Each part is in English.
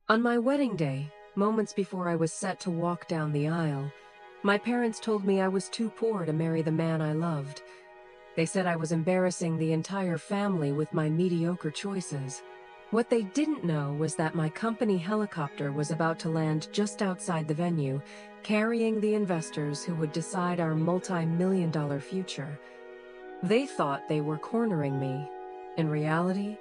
On my wedding day, moments before I was set to walk down the aisle, my parents told me I was too poor to marry the man I loved. They said I was embarrassing the entire family with my mediocre choices. What they didn't know was that my company helicopter was about to land just outside the venue, carrying the investors who would decide our multi-million-dollar future. They thought they were cornering me. In reality,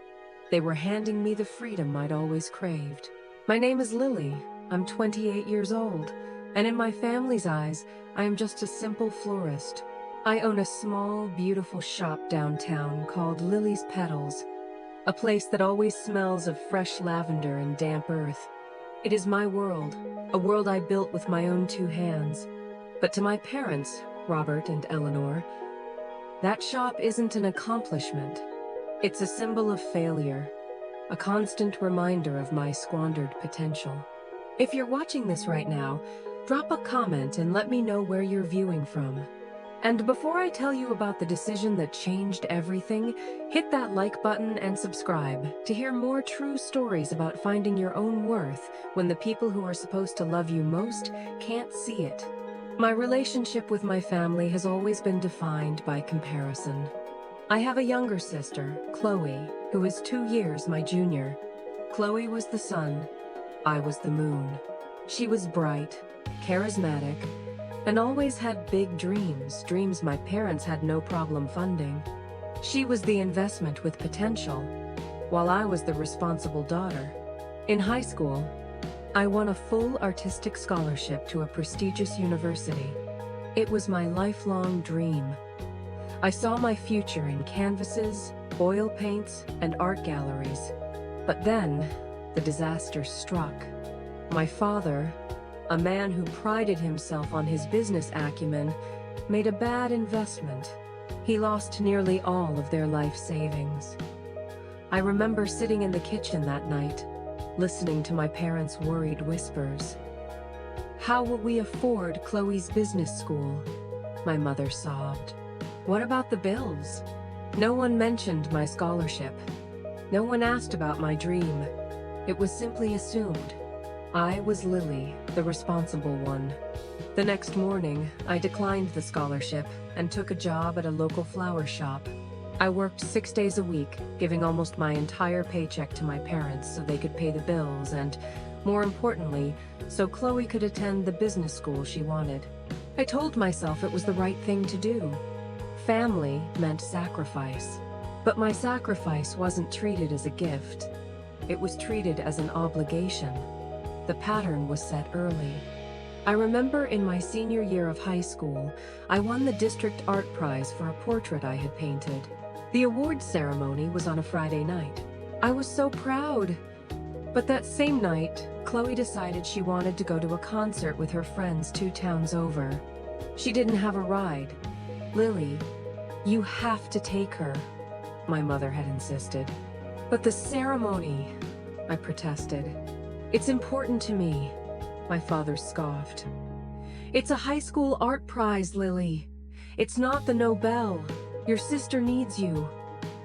they were handing me the freedom I'd always craved. My name is Lily. I'm 28 years old, and in my family's eyes, I am just a simple florist. I own a small, beautiful shop downtown called Lily's Petals, a place that always smells of fresh lavender and damp earth. It is my world, a world I built with my own two hands. But to my parents, Robert and Eleanor, that shop isn't an accomplishment. It's a symbol of failure, a constant reminder of my squandered potential. If you're watching this right now, drop a comment and let me know where you're viewing from. And before I tell you about the decision that changed everything, hit that like button and subscribe to hear more true stories about finding your own worth when the people who are supposed to love you most can't see it. My relationship with my family has always been defined by comparison. I have a younger sister, Chloe, who is 2 years my junior. Chloe was the sun, I was the moon. She was bright, charismatic, and always had big dreams my parents had no problem funding. She was the investment with potential, while I was the responsible daughter. In high school, I won a full artistic scholarship to a prestigious university. It was my lifelong dream. I saw my future in canvases, oil paints, and art galleries. But then, the disaster struck. My father, a man who prided himself on his business acumen, made a bad investment. He lost nearly all of their life savings. I remember sitting in the kitchen that night, listening to my parents' worried whispers. "How will we afford Chloe's business school?" my mother sobbed. "What about the bills?" No one mentioned my scholarship. No one asked about my dream. It was simply assumed. I was Lily, the responsible one. The next morning, I declined the scholarship and took a job at a local flower shop. I worked 6 days a week, giving almost my entire paycheck to my parents so they could pay the bills and, more importantly, so Chloe could attend the business school she wanted. I told myself it was the right thing to do. Family meant sacrifice. But my sacrifice wasn't treated as a gift. It was treated as an obligation. The pattern was set early. I remember in my senior year of high school, I won the district art prize for a portrait I had painted. The awards ceremony was on a Friday night. I was so proud. But that same night, Chloe decided she wanted to go to a concert with her friends 2 towns over. She didn't have a ride. "Lily, you have to take her," my mother had insisted. "But the ceremony," I protested. "It's important to me," my father scoffed. "It's a high school art prize, Lily. It's not the Nobel. Your sister needs you.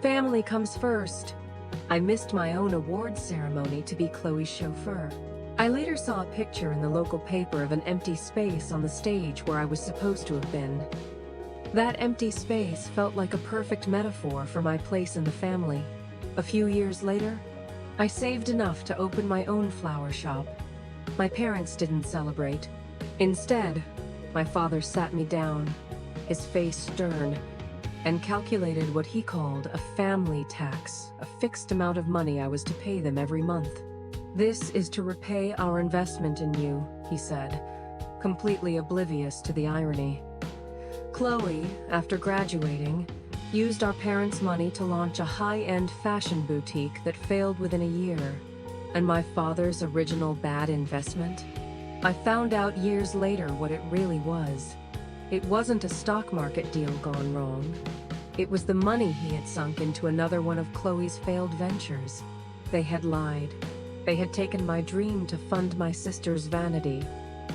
Family comes first." I missed my own awards ceremony to be Chloe's chauffeur. I later saw a picture in the local paper of an empty space on the stage where I was supposed to have been. That empty space felt like a perfect metaphor for my place in the family. A few years later, I saved enough to open my own flower shop. My parents didn't celebrate. Instead, my father sat me down, his face stern, and calculated what he called a family tax, a fixed amount of money I was to pay them every month. "This is to repay our investment in you," he said, completely oblivious to the irony. Chloe, after graduating, used our parents' money to launch a high-end fashion boutique that failed within a year. And my father's original bad investment? I found out years later what it really was. It wasn't a stock market deal gone wrong. It was the money he had sunk into another one of Chloe's failed ventures. They had lied. They had taken my dream to fund my sister's vanity.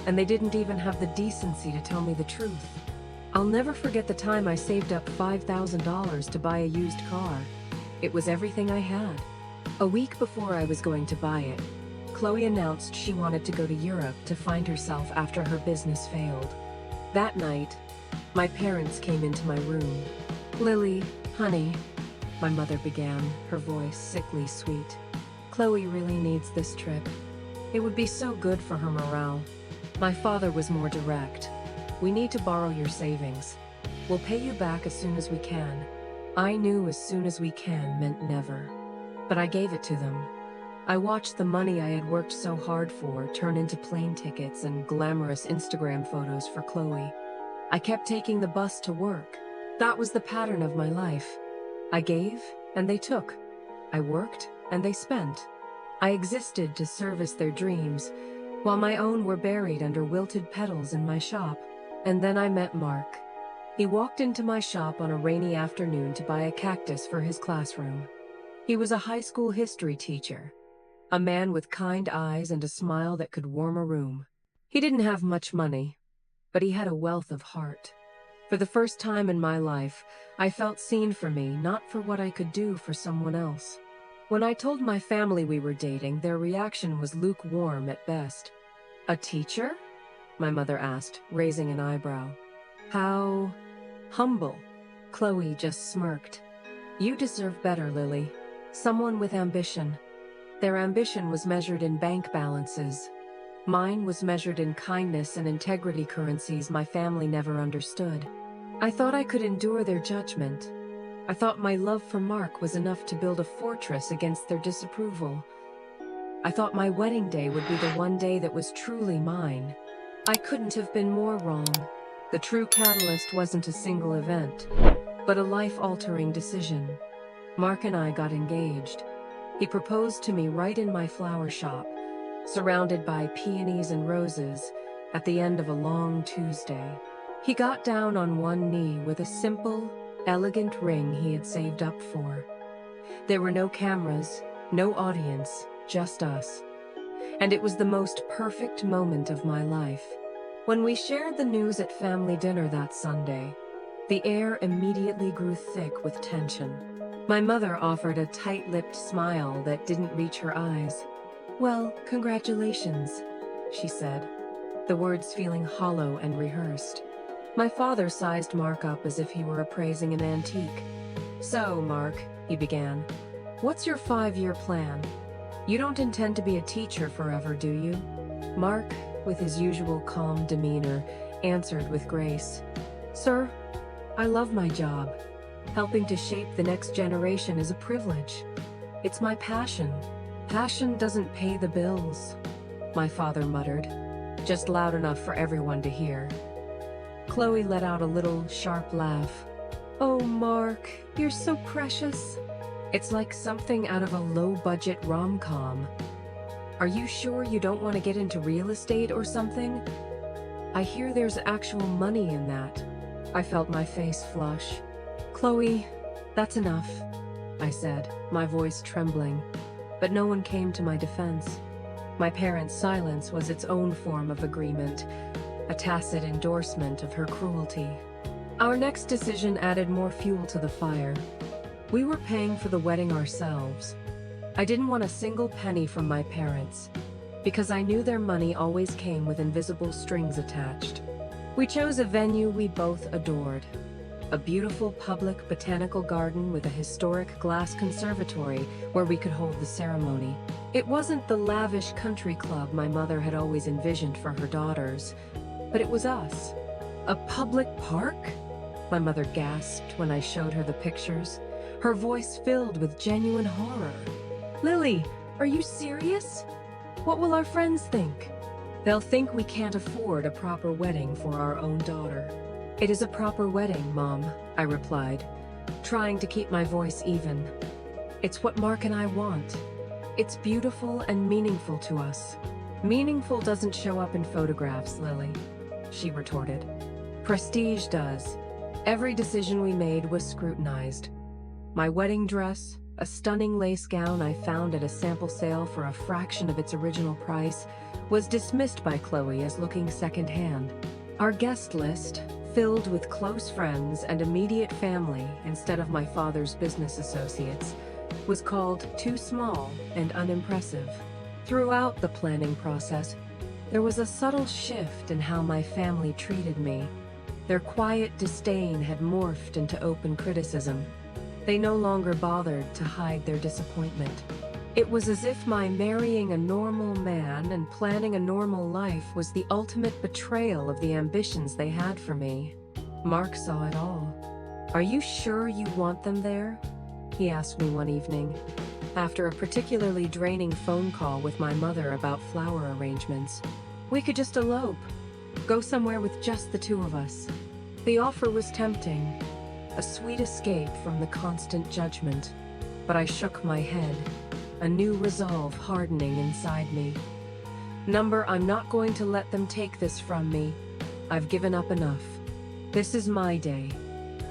And they didn't even have the decency to tell me the truth. I'll never forget the time I saved up $5,000 to buy a used car. It was everything I had. A week before I was going to buy it, Chloe announced she wanted to go to Europe to find herself after her business failed. That night, my parents came into my room. "Lily, honey," my mother began, her voice sickly sweet. "Chloe really needs this trip. It would be so good for her morale." My father was more direct. "We need to borrow your savings. We'll pay you back as soon as we can." I knew as soon as we can meant never. But I gave it to them. I watched the money I had worked so hard for turn into plane tickets and glamorous Instagram photos for Chloe. I kept taking the bus to work. That was the pattern of my life. I gave, and they took. I worked, and they spent. I existed to service their dreams, while my own were buried under wilted petals in my shop. And then I met Mark. He walked into my shop on a rainy afternoon to buy a cactus for his classroom. He was a high school history teacher, a man with kind eyes and a smile that could warm a room. He didn't have much money, but he had a wealth of heart. For the first time in my life, I felt seen for me, not for what I could do for someone else. When I told my family we were dating, their reaction was lukewarm at best. "A teacher?" my mother asked, raising an eyebrow. "How humble." Chloe just smirked. "You deserve better, Lily. Someone with ambition." Their ambition was measured in bank balances. Mine was measured in kindness and integrity, currencies my family never understood. I thought I could endure their judgment. I thought my love for Mark was enough to build a fortress against their disapproval. I thought my wedding day would be the one day that was truly mine. I couldn't have been more wrong. The true catalyst wasn't a single event, but a life-altering decision. Mark and I got engaged. He proposed to me right in my flower shop, surrounded by peonies and roses, at the end of a long Tuesday. He got down on one knee with a simple, elegant ring he had saved up for. There were no cameras, no audience, just us. And it was the most perfect moment of my life. When we shared the news at family dinner that Sunday, the air immediately grew thick with tension. My mother offered a tight-lipped smile that didn't reach her eyes. "Well, congratulations," she said, the words feeling hollow and rehearsed. My father sized Mark up as if he were appraising an antique. "So, Mark," he began, "what's your 5-year plan? You don't intend to be a teacher forever, do you?" Mark, with his usual calm demeanor, answered with grace, "Sir, I love my job. Helping to shape the next generation is a privilege. It's my passion. Passion doesn't pay the bills," my father muttered, just loud enough for everyone to hear. Chloe let out a little, sharp laugh. "Oh, Mark, you're so precious." It's like something out of a low-budget rom-com. "Are you sure you don't want to get into real estate or something? I hear there's actual money in that." I felt my face flush. "Chloe, that's enough," I said, my voice trembling. But no one came to my defense. My parents' silence was its own form of agreement, a tacit endorsement of her cruelty. Our next decision added more fuel to the fire. We were paying for the wedding ourselves. I didn't want a single penny from my parents, because I knew their money always came with invisible strings attached. We chose a venue we both adored. A beautiful public botanical garden with a historic glass conservatory where we could hold the ceremony. It wasn't the lavish country club my mother had always envisioned for her daughters, but it was us. "A public park?" my mother gasped when I showed her the pictures, her voice filled with genuine horror. "Lily, are you serious? What will our friends think?" "They'll think we can't afford a proper wedding for our own daughter." "It is a proper wedding, Mom," I replied, trying to keep my voice even. "It's what Mark and I want. It's beautiful and meaningful to us." "Meaningful doesn't show up in photographs, Lily," she retorted. "Prestige does." Every decision we made was scrutinized. My wedding dress, a stunning lace gown I found at a sample sale for a fraction of its original price, was dismissed by Chloe as looking secondhand. Our guest list, filled with close friends and immediate family instead of my father's business associates, was called too small and unimpressive. Throughout the planning process, there was a subtle shift in how my family treated me. Their quiet disdain had morphed into open criticism. They no longer bothered to hide their disappointment. It was as if my marrying a normal man and planning a normal life was the ultimate betrayal of the ambitions they had for me. Mark saw it all. "Are you sure you want them there?" he asked me one evening, after a particularly draining phone call with my mother about flower arrangements. "We could just elope, go somewhere with just the two of us." The offer was tempting, a sweet escape from the constant judgment, but I shook my head, a new resolve hardening inside me. I'm not going to let them take this from me. I've given up enough. This is my day,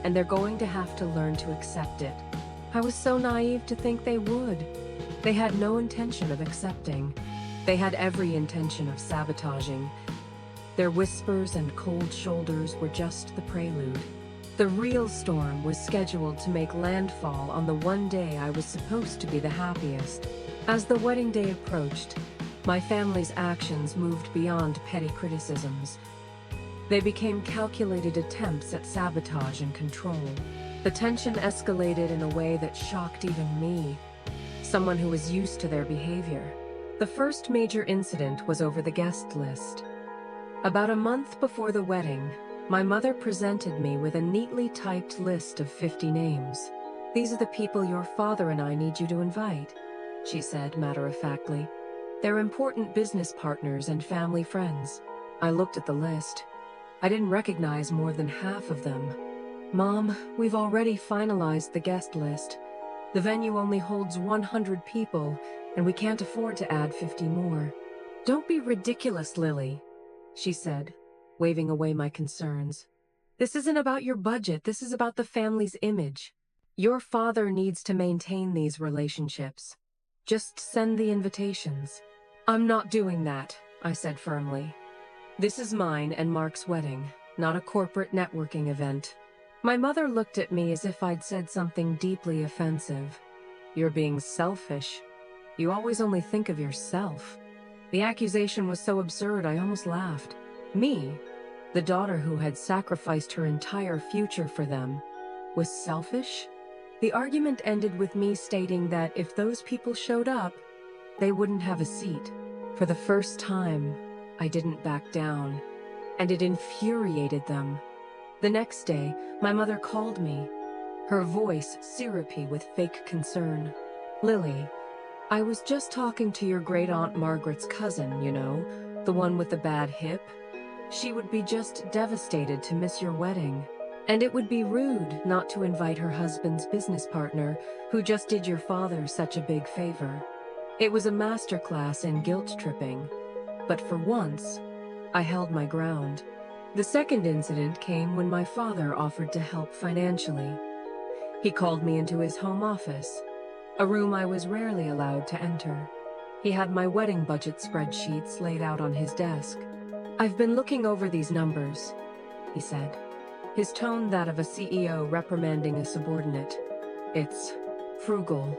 and they're going to have to learn to accept it. I was so naive to think they would. They had no intention of accepting. They had every intention of sabotaging. Their whispers and cold shoulders were just the prelude. The real storm was scheduled to make landfall on the one day I was supposed to be the happiest. As the wedding day approached, my family's actions moved beyond petty criticisms. They became calculated attempts at sabotage and control. The tension escalated in a way that shocked even me, someone who was used to their behavior. The first major incident was over the guest list. About a month before the wedding, my mother presented me with a neatly typed list of 50 names. "These are the people your father and I need you to invite," she said matter-of-factly. "They're important business partners and family friends." I looked at the list. I didn't recognize more than half of them. "Mom, we've already finalized the guest list. The venue only holds 100 people, and we can't afford to add 50 more." "Don't be ridiculous, Lily," she said, waving away my concerns. "This isn't about your budget, this is about the family's image. Your father needs to maintain these relationships. Just send the invitations." "I'm not doing that," I said firmly. "This is mine and Mark's wedding, not a corporate networking event." My mother looked at me as if I'd said something deeply offensive. "You're being selfish. You always only think of yourself." The accusation was so absurd I almost laughed. Me, the daughter who had sacrificed her entire future for them, was selfish? The argument ended with me stating that if those people showed up, they wouldn't have a seat. For the first time, I didn't back down, and it infuriated them. The next day, my mother called me, her voice syrupy with fake concern. "Lily, I was just talking to your great-aunt Margaret's cousin, you know, the one with the bad hip. She would be just devastated to miss your wedding. And it would be rude not to invite her husband's business partner, who just did your father such a big favor." It was a masterclass in guilt-tripping, but for once, I held my ground. The second incident came when my father offered to help financially. He called me into his home office, a room I was rarely allowed to enter. He had my wedding budget spreadsheets laid out on his desk. "I've been looking over these numbers," he said, his tone that of a CEO reprimanding a subordinate. "It's frugal,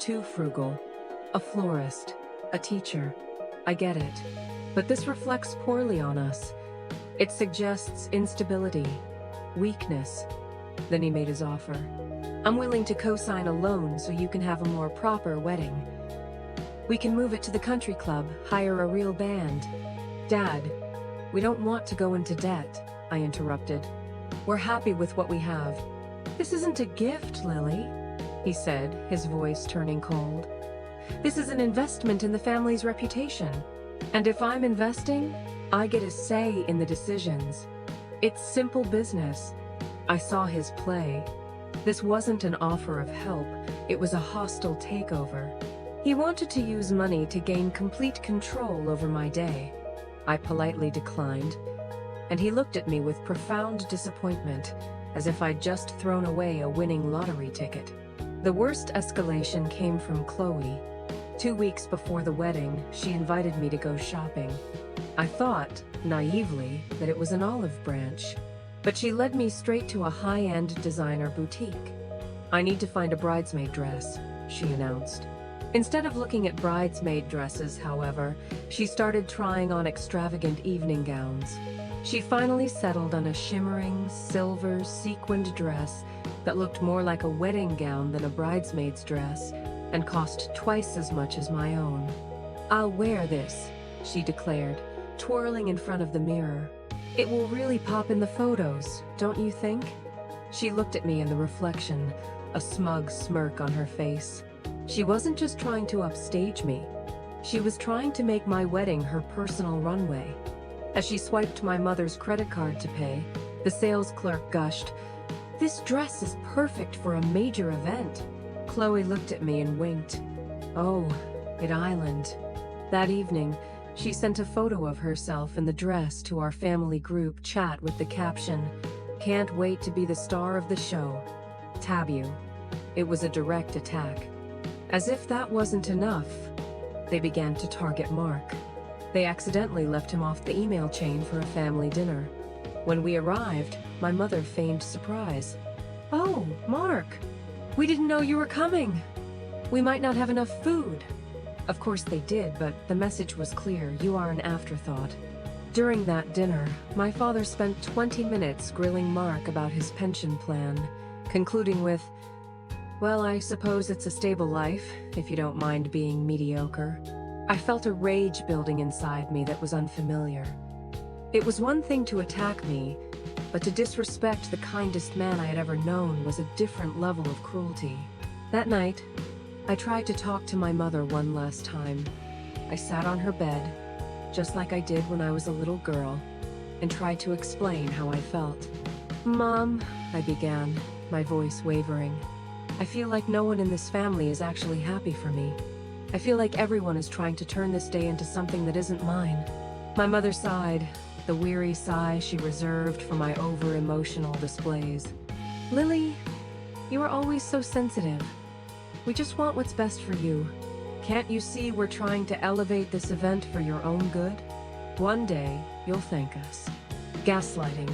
too frugal. A florist, a teacher. I get it. But this reflects poorly on us. It suggests instability, weakness." Then he made his offer. "I'm willing to co-sign a loan so you can have a more proper wedding. We can move it to the country club, hire a real band." "Dad, we don't want to go into debt," I interrupted. "We're happy with what we have." "This isn't a gift, Lily," he said, his voice turning cold. "This is an investment in the family's reputation. And if I'm investing, I get a say in the decisions. It's simple business." I saw his play. This wasn't an offer of help, it was a hostile takeover. He wanted to use money to gain complete control over my day. I politely declined, and he looked at me with profound disappointment, as if I'd just thrown away a winning lottery ticket. The worst escalation came from Chloe. 2 weeks before the wedding, she invited me to go shopping. I thought, naively, that it was an olive branch, but she led me straight to a high-end designer boutique. "I need to find a bridesmaid dress," she announced. Instead of looking at bridesmaid dresses, however, she started trying on extravagant evening gowns. She finally settled on a shimmering, silver, sequined dress that looked more like a wedding gown than a bridesmaid's dress and cost twice as much as my own. "I'll wear this," she declared, twirling in front of the mirror. "It will really pop in the photos, don't you think?" She looked at me in the reflection, a smug smirk on her face. She wasn't just trying to upstage me. She was trying to make my wedding her personal runway. As she swiped my mother's credit card to pay, the sales clerk gushed, "This dress is perfect for a major event." Chloe looked at me and winked. "Oh, it island." That evening, she sent a photo of herself in the dress to our family group chat with the caption, "Can't wait to be the star of the show. Tab you." It was a direct attack. As if that wasn't enough, they began to target Mark. They accidentally left him off the email chain for a family dinner. When we arrived, my mother feigned surprise. "Oh, Mark, we didn't know you were coming. We might not have enough food." Of course they did, but the message was clear: you are an afterthought. During that dinner, my father spent 20 minutes grilling Mark about his pension plan, concluding with, "Well, I suppose it's a stable life, if you don't mind being mediocre." I felt a rage building inside me that was unfamiliar. It was one thing to attack me, but to disrespect the kindest man I had ever known was a different level of cruelty. That night, I tried to talk to my mother one last time. I sat on her bed, just like I did when I was a little girl, and tried to explain how I felt. "Mom," I began, my voice wavering. "I feel like no one in this family is actually happy for me. I feel like everyone is trying to turn this day into something that isn't mine." My mother sighed, the weary sigh she reserved for my over-emotional displays. "Lily, you are always so sensitive. We just want what's best for you. Can't you see we're trying to elevate this event for your own good? One day, you'll thank us." Gaslighting.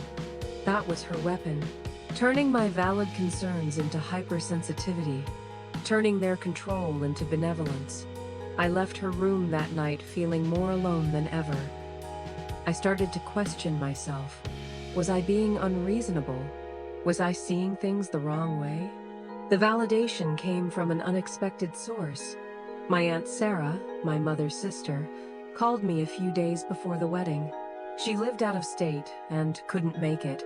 That was her weapon. Turning my valid concerns into hypersensitivity. Turning their control into benevolence. I left her room that night feeling more alone than ever. I started to question myself. Was I being unreasonable? Was I seeing things the wrong way? The validation came from an unexpected source. My Aunt Sarah, my mother's sister, called me a few days before the wedding. She lived out of state and couldn't make it,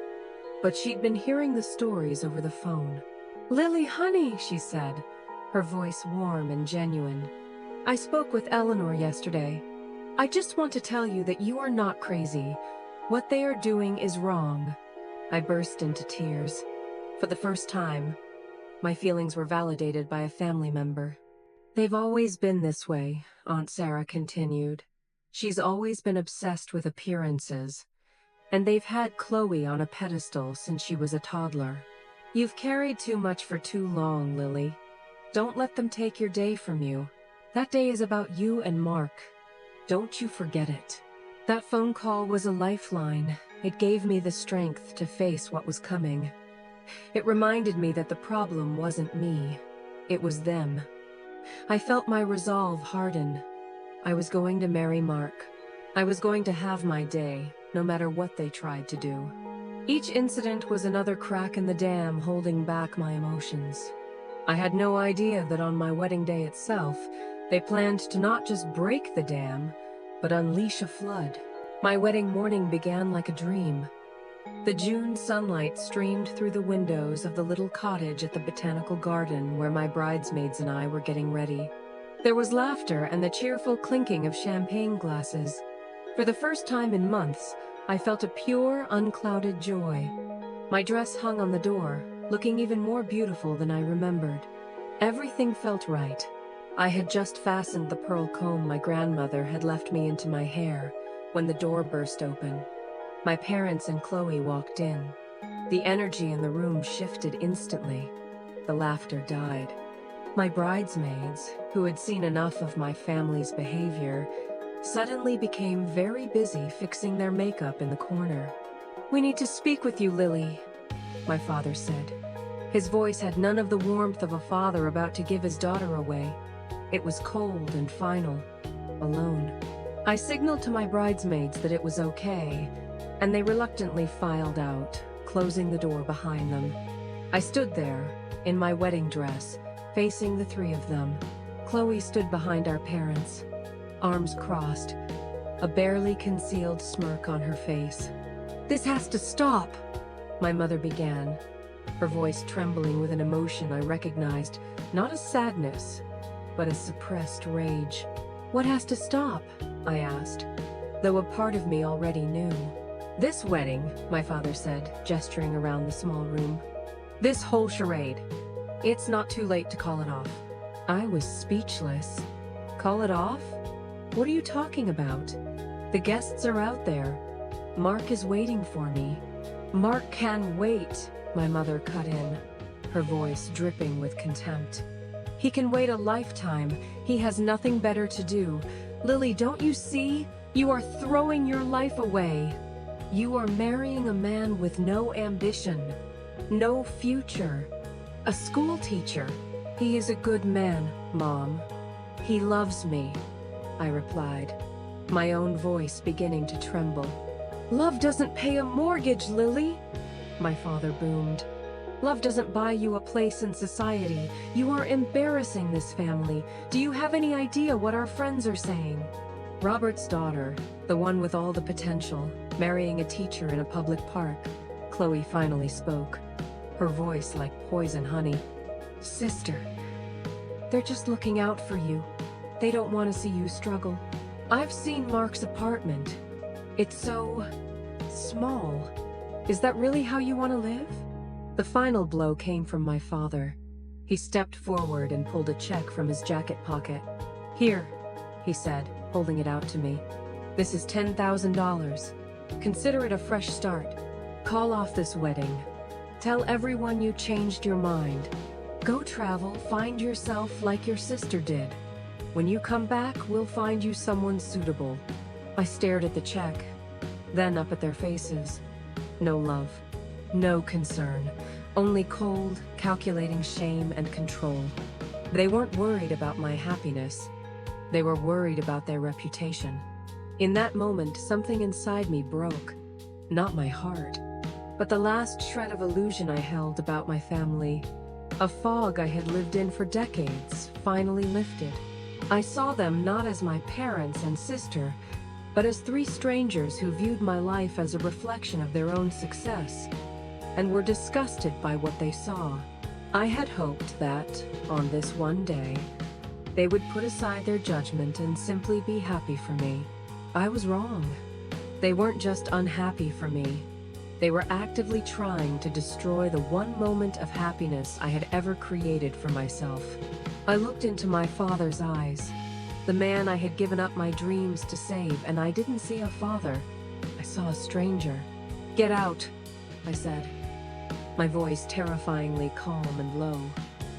but she'd been hearing the stories over the phone. "Lily, honey," she said, her voice warm and genuine. "I spoke with Eleanor yesterday. I just want to tell you that you are not crazy. What they are doing is wrong." I burst into tears. For the first time, my feelings were validated by a family member. "They've always been this way," Aunt Sarah continued. "She's always been obsessed with appearances. And they've had Chloe on a pedestal since she was a toddler. You've carried too much for too long, Lily. Don't let them take your day from you. That day is about you and Mark. Don't you forget it." That phone call was a lifeline. It gave me the strength to face what was coming. It reminded me that the problem wasn't me. It was them. I felt my resolve harden. I was going to marry Mark. I was going to have my day, no matter what they tried to do. Each incident was another crack in the dam holding back my emotions. I had no idea that on my wedding day itself, they planned to not just break the dam, but unleash a flood. My wedding morning began like a dream. The June sunlight streamed through the windows of the little cottage at the botanical garden where my bridesmaids and I were getting ready. There was laughter and the cheerful clinking of champagne glasses. For the first time in months, I felt a pure, unclouded joy. My dress hung on the door, looking even more beautiful than I remembered. Everything felt right. I had just fastened the pearl comb my grandmother had left me into my hair when the door burst open. My parents and Chloe walked in. The energy in the room shifted instantly. The laughter died. My bridesmaids, who had seen enough of my family's behavior, suddenly became very busy fixing their makeup in the corner. "We need to speak with you, Lily," my father said. His voice had none of the warmth of a father about to give his daughter away. It was cold and final, alone. I signaled to my bridesmaids that it was okay, and they reluctantly filed out, closing the door behind them. I stood there, in my wedding dress, facing the three of them. Chloe stood behind our parents, arms crossed, a barely concealed smirk on her face. "This has to stop," my mother began, her voice trembling with an emotion I recognized, not as sadness, but as suppressed rage. "What has to stop?" I asked, though a part of me already knew. "This wedding," my father said, gesturing around the small room. "This whole charade. It's not too late to call it off." I was speechless. Call it off? What are you talking about? The guests are out there. Mark is waiting for me. "Mark can wait," my mother cut in, her voice dripping with contempt. "He can wait a lifetime. He has nothing better to do. Lily, don't you see? You are throwing your life away. You are marrying a man with no ambition, no future. A school teacher. He is a good man, Mom. He loves me," I replied, my own voice beginning to tremble. "Love doesn't pay a mortgage, Lily," my father boomed. "Love doesn't buy you a place in society. You are embarrassing this family. Do you have any idea what our friends are saying?" Robert's daughter, the one with all the potential, marrying a teacher in a public park, Chloe finally spoke, her voice like poison honey. "Sister, they're just looking out for you. They don't want to see you struggle. I've seen Mark's apartment. It's so small. Is that really how you want to live?" The final blow came from my father. He stepped forward and pulled a check from his jacket pocket. "Here," he said, holding it out to me. "This is $10,000. Consider it a fresh start. Call off this wedding. Tell everyone you changed your mind. Go travel, find yourself like your sister did. When you come back, we'll find you someone suitable." I stared at the check, then up at their faces. No love, no concern, only cold, calculating shame and control. They weren't worried about my happiness. They were worried about their reputation. In that moment, something inside me broke. Not my heart, but the last shred of illusion I held about my family. A fog I had lived in for decades finally lifted. I saw them not as my parents and sister, but as three strangers who viewed my life as a reflection of their own success, and were disgusted by what they saw. I had hoped that, on this one day, they would put aside their judgment and simply be happy for me. I was wrong. They weren't just unhappy for me. They were actively trying to destroy the one moment of happiness I had ever created for myself. I looked into my father's eyes, the man I had given up my dreams to save, and I didn't see a father. I saw a stranger. "Get out," I said, my voice terrifyingly calm and low.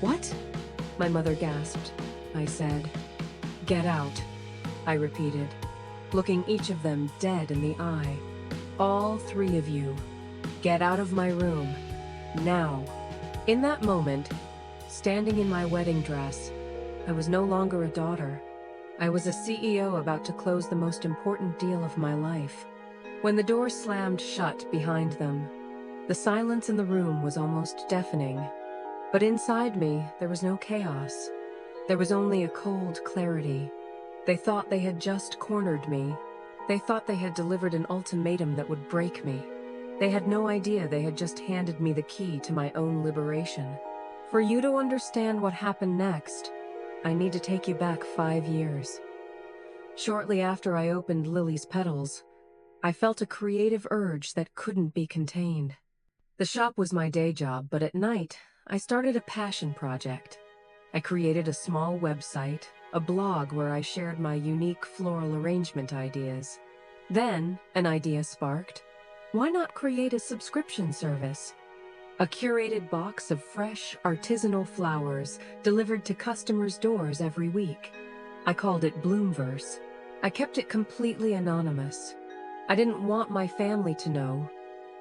"What?" my mother gasped. I said, "Get out," I repeated, looking each of them dead in the eye. "All three of you, get out of my room, now." In that moment, standing in my wedding dress, I was no longer a daughter. I was a CEO about to close the most important deal of my life. When the door slammed shut behind them, the silence in the room was almost deafening. But inside me, there was no chaos. There was only a cold clarity. They thought they had just cornered me. They thought they had delivered an ultimatum that would break me. They had no idea they had just handed me the key to my own liberation. For you to understand what happened next, I need to take you back 5 years. Shortly after I opened Lily's Petals, I felt a creative urge that couldn't be contained. The shop was my day job, but at night, I started a passion project. I created a small website, a blog where I shared my unique floral arrangement ideas. Then, an idea sparked. Why not create a subscription service? A curated box of fresh, artisanal flowers delivered to customers' doors every week. I called it Bloomverse. I kept it completely anonymous. I didn't want my family to know.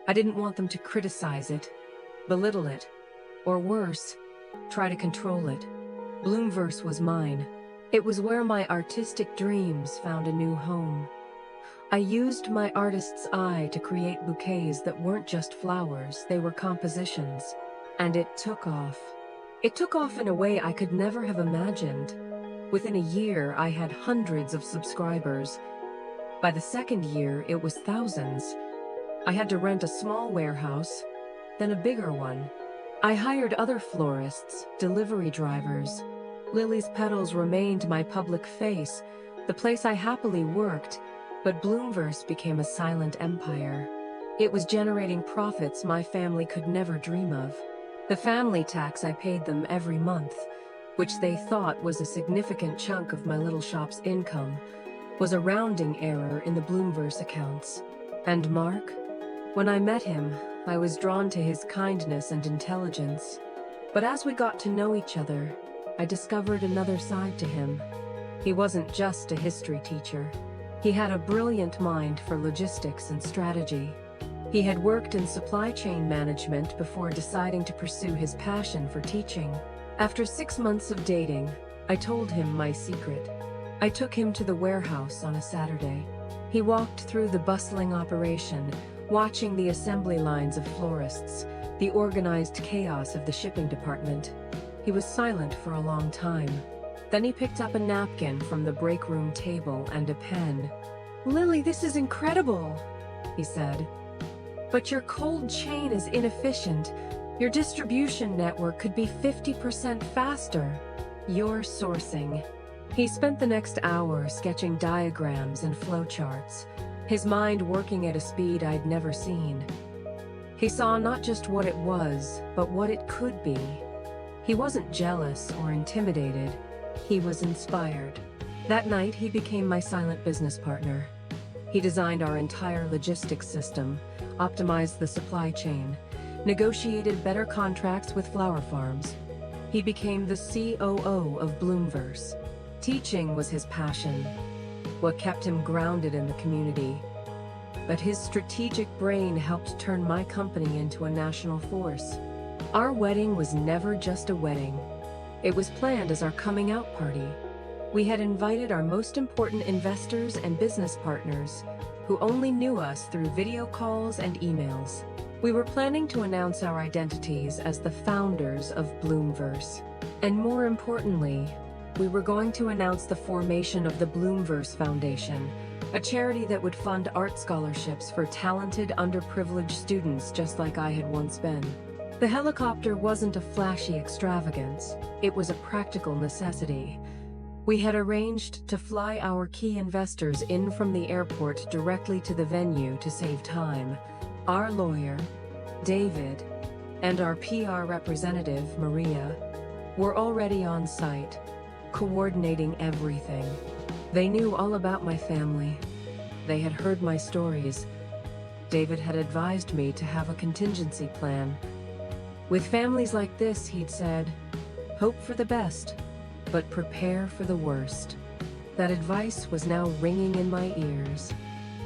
I didn't want them to criticize it, belittle it, or worse, try to control it. Bloomverse was mine. It was where my artistic dreams found a new home. I used my artist's eye to create bouquets that weren't just flowers, they were compositions. And it took off. It took off in a way I could never have imagined. Within a year, I had hundreds of subscribers. By the second year, it was thousands. I had to rent a small warehouse, then a bigger one. I hired other florists, delivery drivers. Lily's Petals remained my public face, the place I happily worked, but Bloomverse became a silent empire. It was generating profits my family could never dream of. The family tax I paid them every month, which they thought was a significant chunk of my little shop's income, was a rounding error in the Bloomverse accounts. And Mark? When I met him, I was drawn to his kindness and intelligence. But as we got to know each other, I discovered another side to him. He wasn't just a history teacher. He had a brilliant mind for logistics and strategy. He had worked in supply chain management before deciding to pursue his passion for teaching. After 6 months of dating, I told him my secret. I took him to the warehouse on a Saturday. He walked through the bustling operation, watching the assembly lines of florists, the organized chaos of the shipping department. He was silent for a long time. Then he picked up a napkin from the break room table and a pen. "Lily, this is incredible," he said. "But your cold chain is inefficient. Your distribution network could be 50% faster. You're sourcing." He spent the next hour sketching diagrams and flowcharts, his mind working at a speed I'd never seen. He saw not just what it was, but what it could be. He wasn't jealous or intimidated. He was inspired. That night, he became my silent business partner. He designed our entire logistics system, optimized the supply chain, negotiated better contracts with flower farms. He became the COO of Bloomverse. Teaching was his passion, what kept him grounded in the community. But his strategic brain helped turn my company into a national force. Our wedding was never just a wedding. It was planned as our coming out party. We had invited our most important investors and business partners, who only knew us through video calls and emails. We were planning to announce our identities as the founders of Bloomverse. And more importantly, we were going to announce the formation of the Bloomverse Foundation, a charity that would fund art scholarships for talented, underprivileged students just like I had once been. The helicopter wasn't a flashy extravagance, it was a practical necessity. We had arranged to fly our key investors in from the airport directly to the venue to save time. Our lawyer, David, and our PR representative, Maria, were already on site, coordinating everything. They knew all about my family. They had heard my stories. David had advised me to have a contingency plan. With families like this, he'd said, hope for the best, but prepare for the worst. That advice was now ringing in my ears.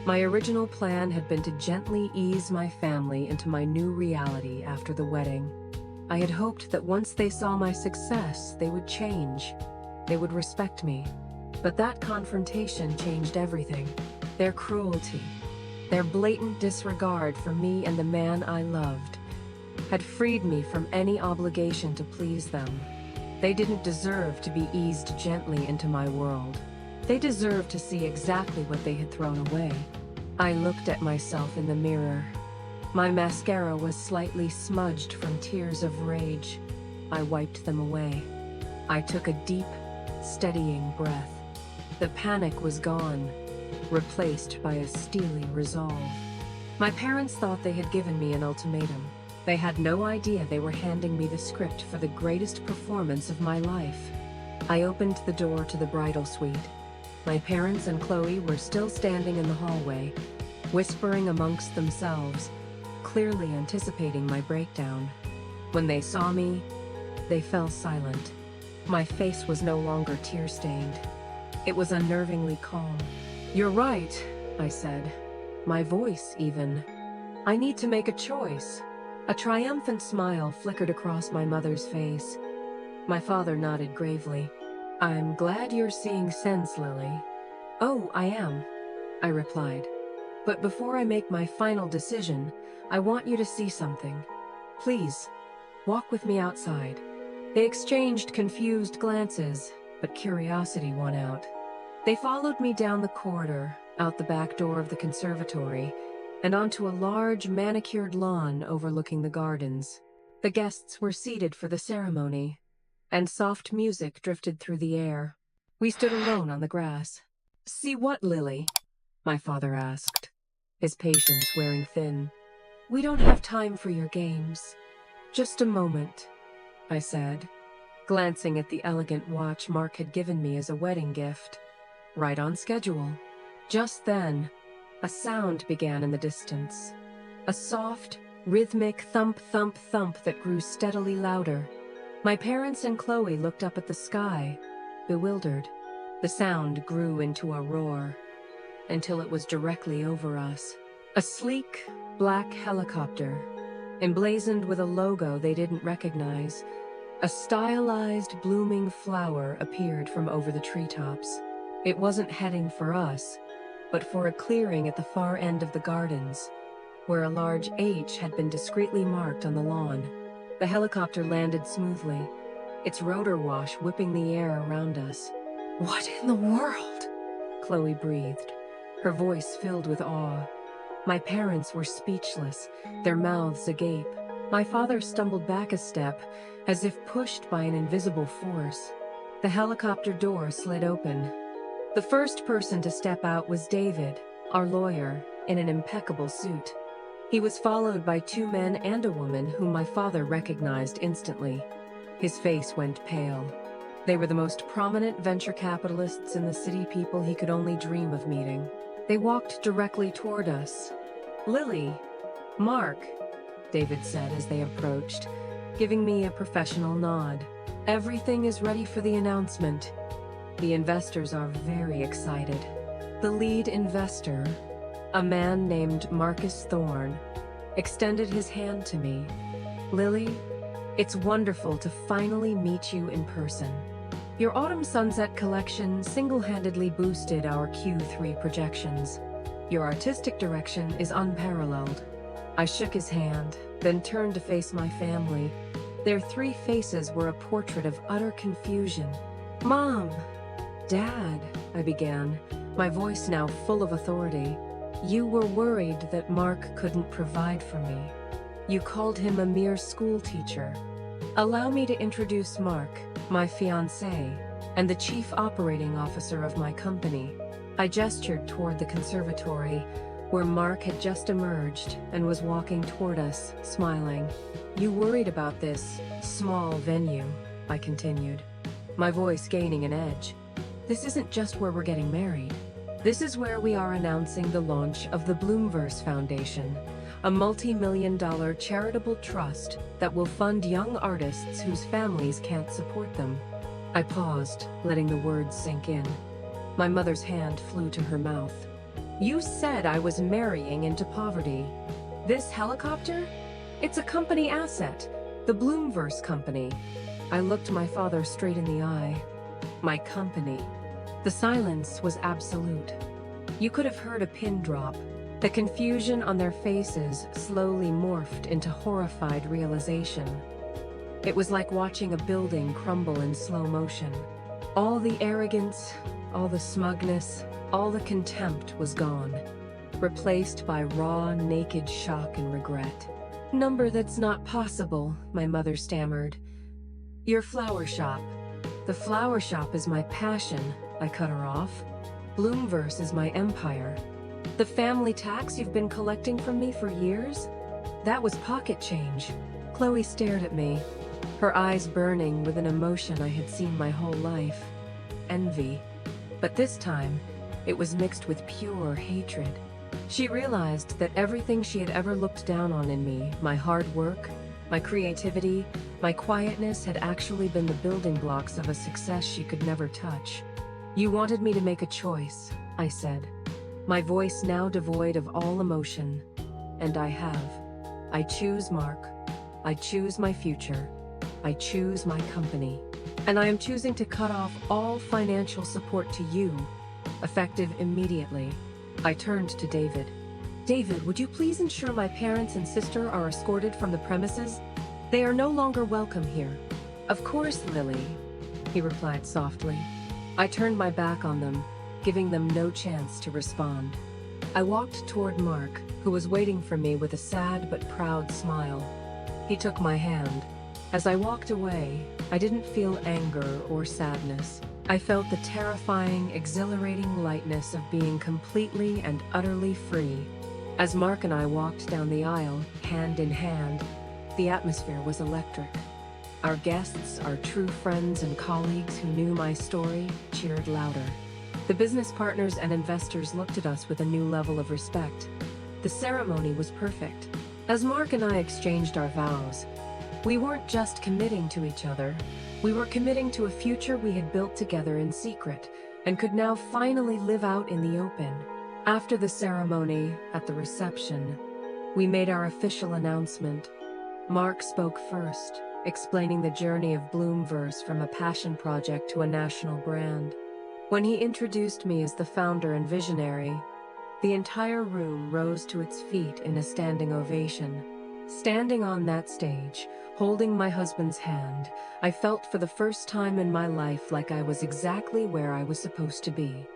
My original plan had been to gently ease my family into my new reality after the wedding. I had hoped that once they saw my success, they would change. They would respect me. But that confrontation changed everything. Their cruelty, their blatant disregard for me and the man I loved, had freed me from any obligation to please them. They didn't deserve to be eased gently into my world. They deserved to see exactly what they had thrown away. I looked at myself in the mirror. My mascara was slightly smudged from tears of rage. I wiped them away. I took a deep, steadying breath. The panic was gone, replaced by a steely resolve. My parents thought they had given me an ultimatum. They had no idea they were handing me the script for the greatest performance of my life. I opened the door to the bridal suite. My parents and Chloe were still standing in the hallway, whispering amongst themselves, clearly anticipating my breakdown. When they saw me, they fell silent. My face was no longer tear-stained. It was unnervingly calm. "You're right," I said. My voice, even. "I need to make a choice." A triumphant smile flickered across my mother's face. My father nodded gravely. I'm glad you're seeing sense, Lily. Oh, I am, I replied. But before I make my final decision, I want you to see something. Please, walk with me outside. They exchanged confused glances, but curiosity won out. They followed me down the corridor, out the back door of the conservatory, and onto a large manicured lawn overlooking the gardens. The guests were seated for the ceremony, and soft music drifted through the air. We stood alone on the grass. "See what, Lily?" my father asked, his patience wearing thin. "We don't have time for your games. Just a moment," I said, glancing at the elegant watch Mark had given me as a wedding gift. Right on schedule. Just then, a sound began in the distance. A soft, rhythmic thump, thump, thump that grew steadily louder. My parents and Chloe looked up at the sky, bewildered. The sound grew into a roar, until it was directly over us. A sleek, black helicopter, emblazoned with a logo they didn't recognize. A stylized, blooming flower appeared from over the treetops. It wasn't heading for us, but for a clearing at the far end of the gardens, where a large H had been discreetly marked on the lawn. The helicopter landed smoothly, its rotor wash whipping the air around us. "What in the world?" Chloe breathed, her voice filled with awe. My parents were speechless, their mouths agape. My father stumbled back a step, as if pushed by an invisible force. The helicopter door slid open. The first person to step out was David, our lawyer, in an impeccable suit. He was followed by two men and a woman whom my father recognized instantly. His face went pale. They were the most prominent venture capitalists in the city, people he could only dream of meeting. They walked directly toward us. "Lily, Mark," David said as they approached, giving me a professional nod. "Everything is ready for the announcement. The investors are very excited." The lead investor, a man named Marcus Thorne, extended his hand to me. "Lily, it's wonderful to finally meet you in person. Your Autumn Sunset collection single-handedly boosted our Q3 projections. Your artistic direction is unparalleled." I shook his hand, then turned to face my family. Their three faces were a portrait of utter confusion. "Mom, Dad," I began, my voice now full of authority. "You were worried that Mark couldn't provide for me. You called him a mere school teacher. Allow me to introduce Mark, my fiancé, and the chief operating officer of my company." I gestured toward the conservatory, where Mark had just emerged and was walking toward us, smiling. "You worried about this small venue," I continued, my voice gaining an edge. "This isn't just where we're getting married. This is where we are announcing the launch of the Bloomverse Foundation, a multi-million-dollar charitable trust that will fund young artists whose families can't support them." I paused, letting the words sink in. My mother's hand flew to her mouth. "You said I was marrying into poverty. This helicopter? It's a company asset, the Bloomverse Company." I looked my father straight in the eye. "My company." The silence was absolute. You could have heard a pin drop. The confusion on their faces slowly morphed into horrified realization. It was like watching a building crumble in slow motion. All the arrogance, all the smugness, all the contempt was gone, replaced by raw, naked shock and regret. "Number that's not possible," my mother stammered. "Your flower shop." "The flower shop is my passion," I cut her off. "Bloomverse is my empire. The family tax you've been collecting from me for years? That was pocket change." Chloe stared at me, her eyes burning with an emotion I had seen my whole life. Envy. But this time, it was mixed with pure hatred. She realized that everything she had ever looked down on in me, my hard work, my creativity, my quietness, had actually been the building blocks of a success she could never touch. "You wanted me to make a choice," I said, my voice now devoid of all emotion. "And I have. I choose Mark. I choose my future. I choose my company. And I am choosing to cut off all financial support to you, effective immediately. I turned to David. David, would you please ensure my parents and sister are escorted from the premises? They are no longer welcome here. Of course, Lily, he replied softly. I turned my back on them, giving them no chance to respond. I walked toward Mark, who was waiting for me with a sad but proud smile. He took my hand. As I walked away, I didn't feel anger or sadness. I felt the terrifying, exhilarating lightness of being completely and utterly free. As Mark and I walked down the aisle, hand in hand, the atmosphere was electric. Our guests, our true friends and colleagues who knew my story, cheered louder. The business partners and investors looked at us with a new level of respect. The ceremony was perfect. As Mark and I exchanged our vows, we weren't just committing to each other. We were committing to a future we had built together in secret and could now finally live out in the open. After the ceremony, at the reception, we made our official announcement. Mark spoke first, explaining the journey of Bloomverse from a passion project to a national brand. When he introduced me as the founder and visionary, the entire room rose to its feet in a standing ovation. Standing on that stage, holding my husband's hand, I felt for the first time in my life like I was exactly where I was supposed to be.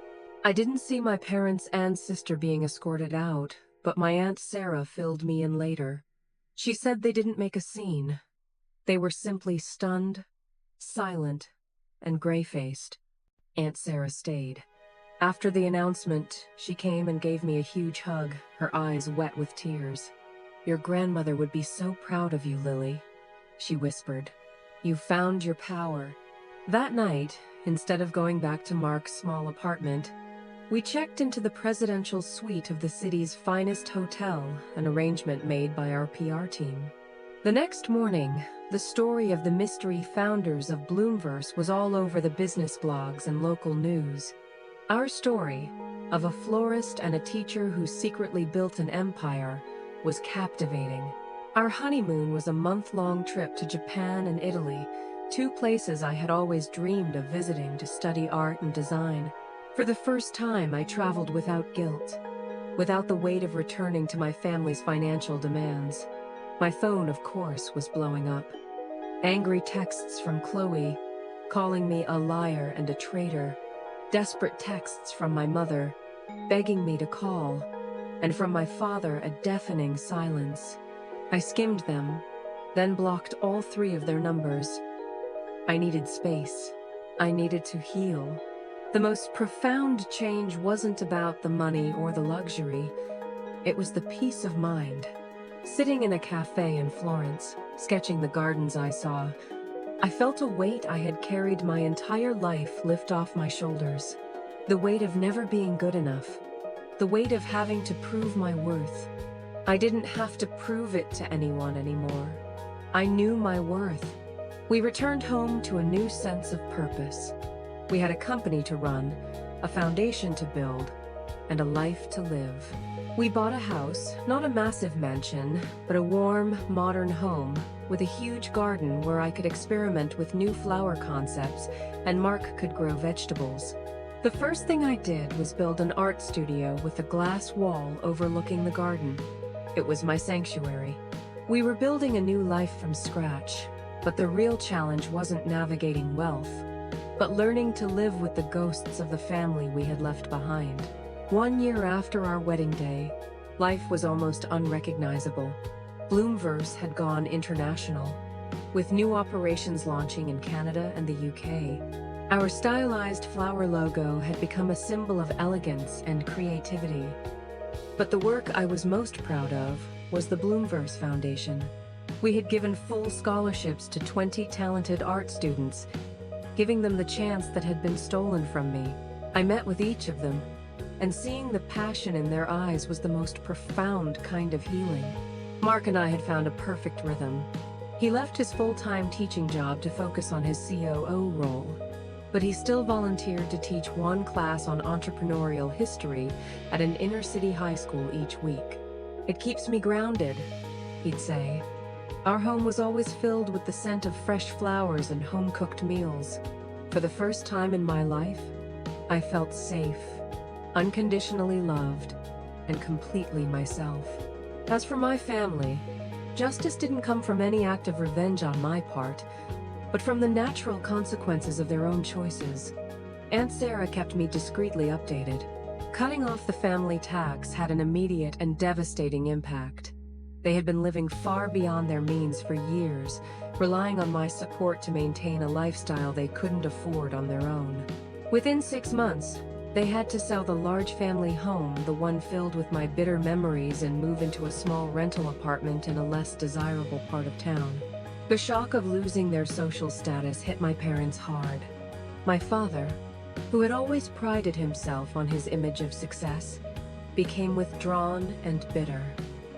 I didn't see my parents and sister being escorted out, but my Aunt Sarah filled me in later. She said they didn't make a scene. They were simply stunned, silent, and gray-faced. Aunt Sarah stayed. After the announcement, she came and gave me a huge hug, her eyes wet with tears. "Your grandmother would be so proud of you, Lily," she whispered. "You found your power." That night, instead of going back to Mark's small apartment, we checked into the presidential suite of the city's finest hotel, an arrangement made by our PR team. The next morning, the story of the mystery founders of Bloomverse was all over the business blogs and local news. Our story, of a florist and a teacher who secretly built an empire, was captivating. Our honeymoon was a month-long trip to Japan and Italy, two places I had always dreamed of visiting to study art and design. For the first time, I traveled without guilt, without the weight of returning to my family's financial demands. My phone, of course, was blowing up. Angry texts from Chloe, calling me a liar and a traitor. Desperate texts from my mother, begging me to call. And from my father, a deafening silence. I skimmed them, then blocked all three of their numbers. I needed space. I needed to heal. The most profound change wasn't about the money or the luxury. It was the peace of mind. Sitting in a cafe in Florence, sketching the gardens I saw, I felt a weight I had carried my entire life lift off my shoulders. The weight of never being good enough. The weight of having to prove my worth. I didn't have to prove it to anyone anymore. I knew my worth. We returned home to a new sense of purpose. We had a company to run, a foundation to build, and a life to live. We bought a house, not a massive mansion, but a warm, modern home with a huge garden where I could experiment with new flower concepts and Mark could grow vegetables. The first thing I did was build an art studio with a glass wall overlooking the garden. It was my sanctuary. We were building a new life from scratch, but the real challenge wasn't navigating wealth, but learning to live with the ghosts of the family we had left behind. 1 year after our wedding day, life was almost unrecognizable. Bloomverse had gone international, with new operations launching in Canada and the UK. Our stylized flower logo had become a symbol of elegance and creativity. But the work I was most proud of was the Bloomverse Foundation. We had given full scholarships to 20 talented art students, giving them the chance that had been stolen from me. I met with each of them, and seeing the passion in their eyes was the most profound kind of healing. Mark and I had found a perfect rhythm. He left his full-time teaching job to focus on his COO role, but he still volunteered to teach one class on entrepreneurial history at an inner-city high school each week. "It keeps me grounded," he'd say. Our home was always filled with the scent of fresh flowers and home-cooked meals. For the first time in my life, I felt safe, unconditionally loved, and completely myself. As for my family, justice didn't come from any act of revenge on my part, but from the natural consequences of their own choices. Aunt Sarah kept me discreetly updated. Cutting off the family tax had an immediate and devastating impact. They had been living far beyond their means for years, relying on my support to maintain a lifestyle they couldn't afford on their own. Within 6 months, they had to sell the large family home, the one filled with my bitter memories, and move into a small rental apartment in a less desirable part of town. The shock of losing their social status hit my parents hard. My father, who had always prided himself on his image of success, became withdrawn and bitter.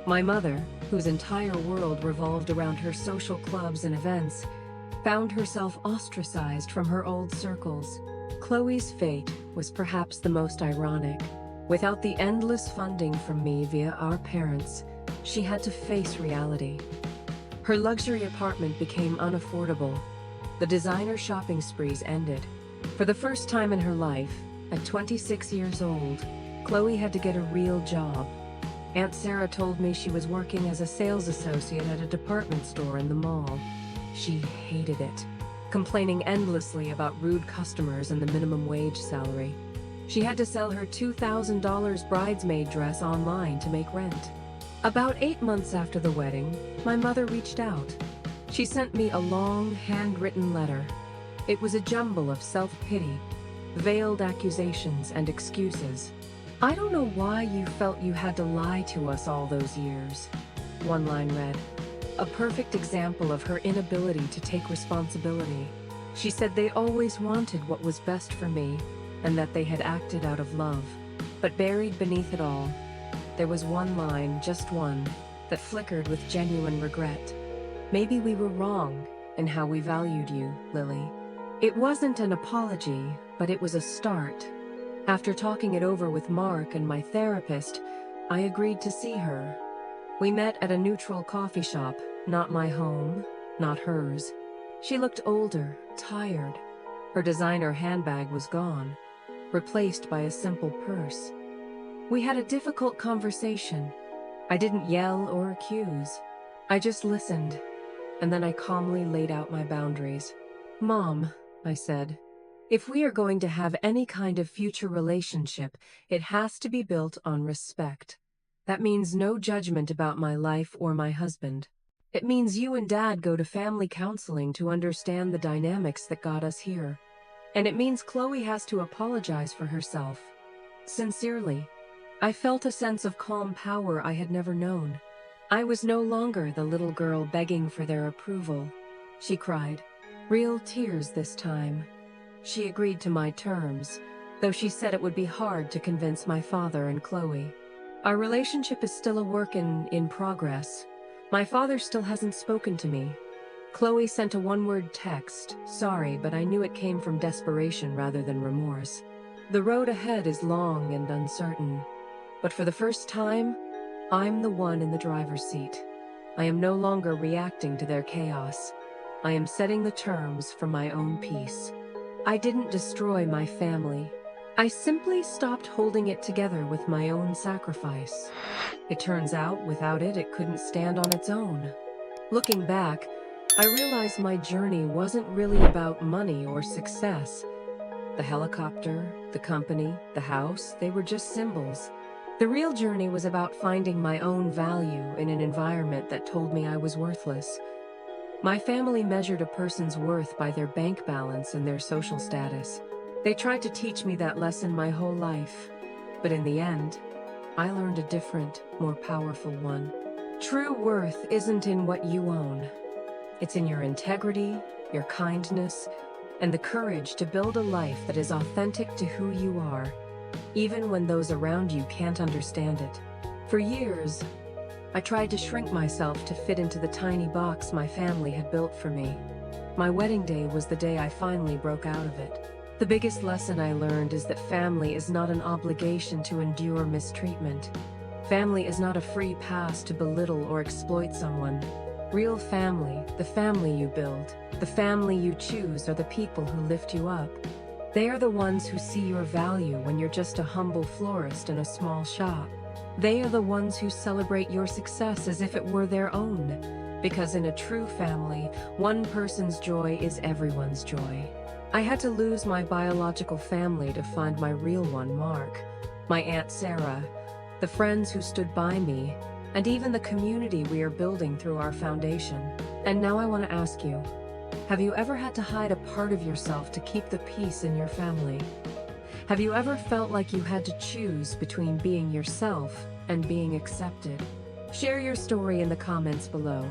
My mother, whose entire world revolved around her social clubs and events, found herself ostracized from her old circles. Chloe's fate was perhaps the most ironic. Without the endless funding from me via our parents, she had to face reality. Her luxury apartment became unaffordable. The designer shopping sprees ended. For the first time in her life, at 26 years old, Chloe had to get a real job. Aunt Sarah told me she was working as a sales associate at a department store in the mall. She hated it, complaining endlessly about rude customers and the minimum wage salary. She had to sell her $2,000 bridesmaid dress online to make rent. About 8 months after the wedding, my mother reached out. She sent me a long, handwritten letter. It was a jumble of self-pity, veiled accusations, and excuses. "I don't know why you felt you had to lie to us all those years," one line read. A perfect example of her inability to take responsibility. She said they always wanted what was best for me, and that they had acted out of love. But buried beneath it all, there was one line, just one, that flickered with genuine regret. "Maybe we were wrong in how we valued you, Lily." It wasn't an apology, but it was a start. After talking it over with Mark and my therapist, I agreed to see her. We met at a neutral coffee shop, not my home, not hers. She looked older, tired. Her designer handbag was gone, replaced by a simple purse. We had a difficult conversation. I didn't yell or accuse. I just listened, and then I calmly laid out my boundaries. "Mom," I said, "if we are going to have any kind of future relationship, it has to be built on respect. That means no judgment about my life or my husband. It means you and Dad go to family counseling to understand the dynamics that got us here. And it means Chloe has to apologize for herself. Sincerely." I felt a sense of calm power I had never known. I was no longer the little girl begging for their approval. She cried, real tears this time. She agreed to my terms, though she said it would be hard to convince my father and Chloe. Our relationship is still a work in progress. My father still hasn't spoken to me. Chloe sent a one-word text, "Sorry, but I knew it came from desperation rather than remorse." The road ahead is long and uncertain, but for the first time, I'm the one in the driver's seat. I am no longer reacting to their chaos. I am setting the terms for my own peace. I didn't destroy my family. I simply stopped holding it together with my own sacrifice. It turns out, without it, it couldn't stand on its own. Looking back, I realized my journey wasn't really about money or success. The helicopter, the company, the house, they were just symbols. The real journey was about finding my own value in an environment that told me I was worthless. My family measured a person's worth by their bank balance and their social status. They tried to teach me that lesson my whole life, but in the end, I learned a different, more powerful one. True worth isn't in what you own. It's in your integrity, your kindness, and the courage to build a life that is authentic to who you are, even when those around you can't understand it. For years, I tried to shrink myself to fit into the tiny box my family had built for me. My wedding day was the day I finally broke out of it. The biggest lesson I learned is that family is not an obligation to endure mistreatment. Family is not a free pass to belittle or exploit someone. Real family, the family you build, the family you choose, are the people who lift you up. They are the ones who see your value when you're just a humble florist in a small shop. They are the ones who celebrate your success as if it were their own. Because in a true family, one person's joy is everyone's joy. I had to lose my biological family to find my real one, Mark, my Aunt Sarah, the friends who stood by me, and even the community we are building through our foundation. And now I want to ask you, have you ever had to hide a part of yourself to keep the peace in your family? Have you ever felt like you had to choose between being yourself and being accepted? Share your story in the comments below.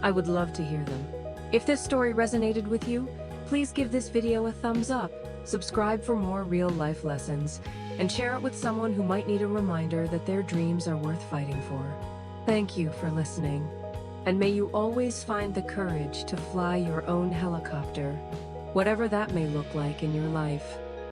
I would love to hear them. If this story resonated with you, please give this video a thumbs up, subscribe for more real-life lessons, and share it with someone who might need a reminder that their dreams are worth fighting for. Thank you for listening, and may you always find the courage to fly your own helicopter, whatever that may look like in your life.